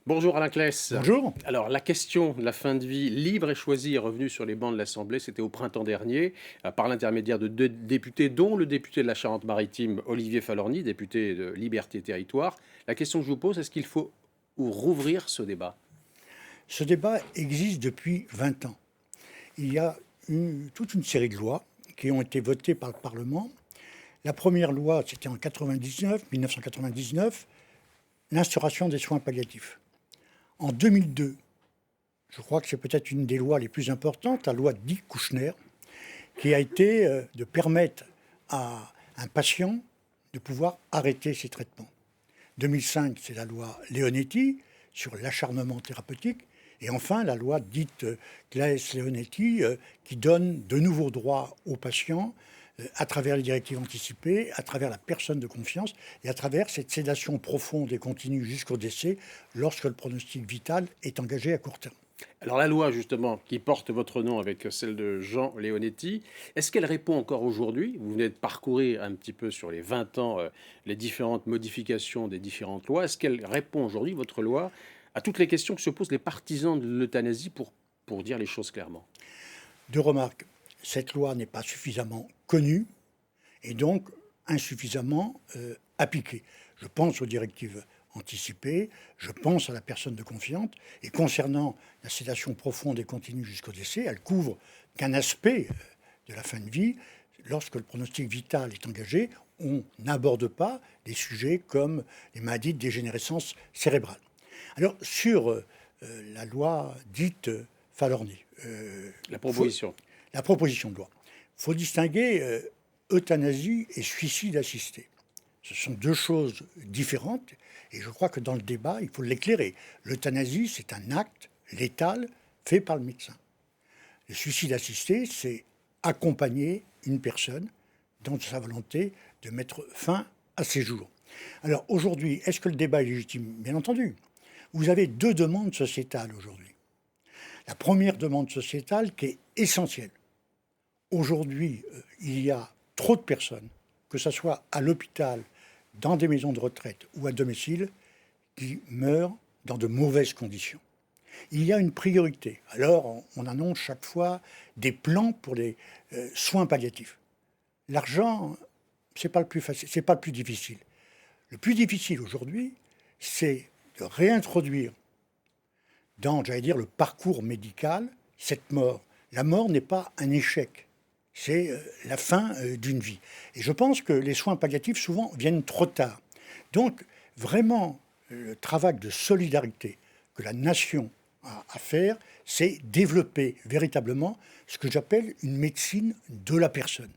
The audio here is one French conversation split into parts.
Bonjour Alain Claes. Bonjour. Alors la question de la fin de vie libre et choisie est revenue sur les bancs de l'Assemblée, c'était au printemps dernier, par l'intermédiaire de deux députés, dont le député de la Charente-Maritime, Olivier Falorni, député de Liberté et Territoire. La question que je vous pose, est-ce qu'il faut rouvrir ce débat? Ce débat existe depuis 20 ans. Il y a toute une série de lois qui ont été votées par le Parlement. La première loi, c'était en 1999, l'instauration des soins palliatifs. En 2002, je crois que c'est peut-être une des lois les plus importantes, la loi dite Kouchner, qui a été de permettre à un patient de pouvoir arrêter ses traitements. 2005, c'est la loi Leonetti sur l'acharnement thérapeutique. Et enfin, la loi dite Claes-Leonetti qui donne de nouveaux droits aux patients à travers les directives anticipées, à travers la personne de confiance et à travers cette sédation profonde et continue jusqu'au décès lorsque le pronostic vital est engagé à court terme. Alors la loi justement qui porte votre nom avec celle de Jean Leonetti, est-ce qu'elle répond encore aujourd'hui? Vous venez de parcourir un petit peu sur les 20 ans les différentes modifications des différentes lois. Est-ce qu'elle répond aujourd'hui, votre loi, à toutes les questions que se posent les partisans de l'euthanasie pour dire les choses clairement? Deux remarques. Cette loi n'est pas suffisamment connue et donc insuffisamment appliquée. Je pense aux directives anticipées, je pense à la personne de confiance, et concernant la sédation profonde et continue jusqu'au décès, elle couvre qu'un aspect de la fin de vie. Lorsque le pronostic vital est engagé, on n'aborde pas des sujets comme les maladies de dégénérescence cérébrale. Alors, sur la loi dite Falorni, La proposition. la proposition de loi, il faut distinguer euthanasie et suicide assisté. Ce sont deux choses différentes et je crois que dans le débat, il faut l'éclairer. L'euthanasie, c'est un acte létal fait par le médecin. Le suicide assisté, c'est accompagner une personne dans sa volonté de mettre fin à ses jours. Alors aujourd'hui, est-ce que le débat est légitime? Bien entendu. Vous avez deux demandes sociétales aujourd'hui. La première demande sociétale qui est essentielle. Aujourd'hui, il y a trop de personnes, que ce soit à l'hôpital, dans des maisons de retraite ou à domicile, qui meurent dans de mauvaises conditions. Il y a une priorité. Alors, on annonce chaque fois des plans pour les soins palliatifs. L'argent, c'est pas le plus facile, c'est pas le plus difficile. Le plus difficile aujourd'hui, c'est de réintroduire dans, j'allais dire, le parcours médical cette mort. La mort n'est pas un échec, c'est la fin d'une vie. Et je pense que les soins palliatifs, souvent, viennent trop tard. Donc, vraiment, le travail de solidarité que la nation a à faire, c'est développer véritablement ce que j'appelle une médecine de la personne.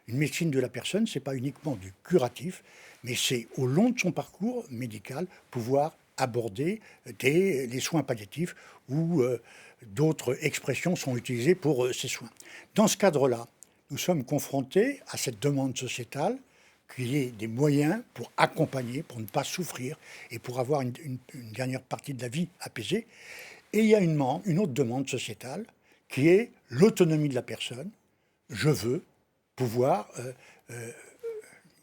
Une médecine de la personne, ce n'est pas uniquement du curatif, mais c'est au long de son parcours médical pouvoir aborder les soins palliatifs ou d'autres expressions sont utilisées pour ces soins. Dans ce cadre-là, nous sommes confrontés à cette demande sociétale qu'il y ait des moyens pour accompagner, pour ne pas souffrir et pour avoir une dernière partie de la vie apaisée. Et il y a une autre demande sociétale qui est l'autonomie de la personne. Je veux pouvoir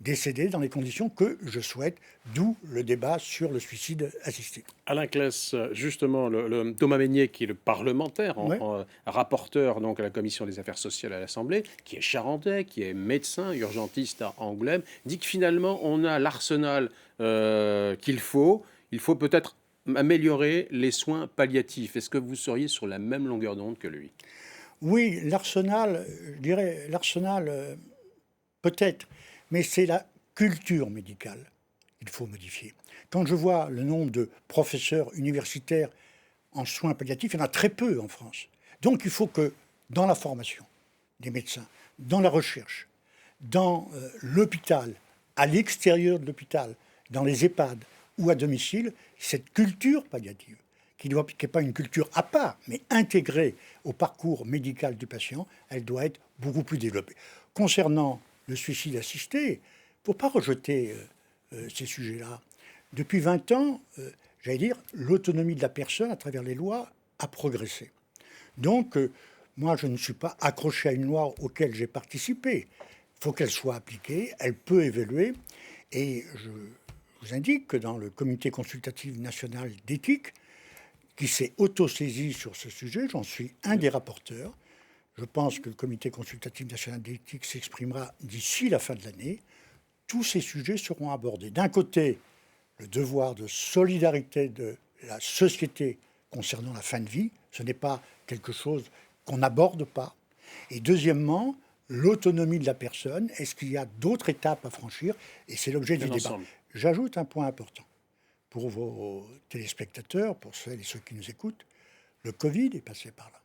décéder dans les conditions que je souhaite, d'où le débat sur le suicide assisté. Alain Claes, justement, Thomas Mesnier, qui est le parlementaire, Ouais. rapporteur donc à la commission des affaires sociales à l'Assemblée, qui est charentais, qui est médecin, urgentiste à Angoulême, dit que finalement on a l'arsenal qu'il faut. Il faut peut-être améliorer les soins palliatifs. Est-ce que vous seriez sur la même longueur d'onde que lui? Oui, l'arsenal, je dirais, l'arsenal, peut-être, mais c'est la culture médicale qu'il faut modifier. Quand je vois le nombre de professeurs universitaires en soins palliatifs, il y en a très peu en France. Donc il faut que dans la formation des médecins, dans la recherche, dans l'hôpital, à l'extérieur de l'hôpital, dans les EHPAD ou à domicile, cette culture palliative, qui n'est pas une culture à part, mais intégrée au parcours médical du patient, elle doit être beaucoup plus développée. Concernant le suicide assisté, il ne faut pas rejeter ces sujets-là. Depuis 20 ans, j'allais dire, l'autonomie de la personne à travers les lois a progressé. Donc, moi, je ne suis pas accroché à une loi auquel j'ai participé. Il faut qu'elle soit appliquée, elle peut évoluer, et vous indique que dans le comité consultatif national d'éthique, qui s'est auto-saisi sur ce sujet, j'en suis un des rapporteurs. Je pense que le comité consultatif national d'éthique s'exprimera d'ici la fin de l'année. Tous ces sujets seront abordés. D'un côté, le devoir de solidarité de la société concernant la fin de vie, ce n'est pas quelque chose qu'on n'aborde pas. Et deuxièmement, l'autonomie de la personne, est-ce qu'il y a d'autres étapes à franchir? Et c'est l'objet du débat. J'ajoute un point important. Pour vos téléspectateurs, pour celles et ceux qui nous écoutent, le Covid est passé par là.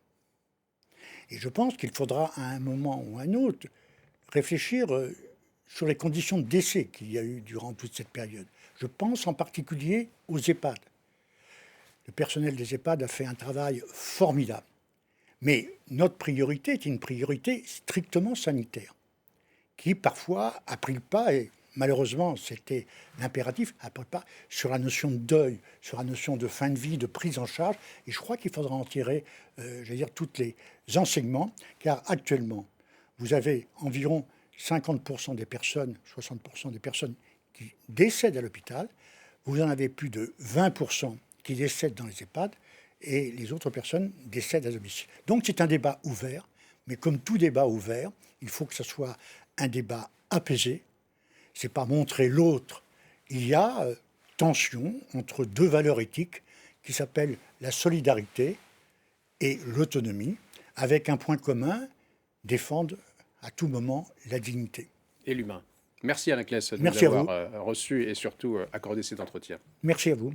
Et je pense qu'il faudra à un moment ou à un autre réfléchir sur les conditions de décès qu'il y a eu durant toute cette période. Je pense en particulier aux EHPAD. Le personnel des EHPAD a fait un travail formidable. Mais notre priorité est une priorité strictement sanitaire, qui parfois a pris le pas, et malheureusement c'était l'impératif, a pris le pas sur la notion de deuil, sur la notion de fin de vie, de prise en charge. Et je crois qu'il faudra en tirer, tous les enseignements, car actuellement, vous avez environ 50% des personnes, 60% des personnes qui décèdent à l'hôpital. Vous en avez plus de 20% qui décèdent dans les EHPAD et les autres personnes décèdent à domicile. Donc c'est un débat ouvert, mais comme tout débat ouvert, il faut que ce soit un débat apaisé. Ce n'est pas montrer l'autre. Il y a tension entre deux valeurs éthiques qui s'appellent la solidarité et l'autonomie, avec un point commun, défendre à tout moment la dignité. Et l'humain. Merci Alain Claes de Merci nous avoir reçu et surtout accordé cet entretien. Merci à vous.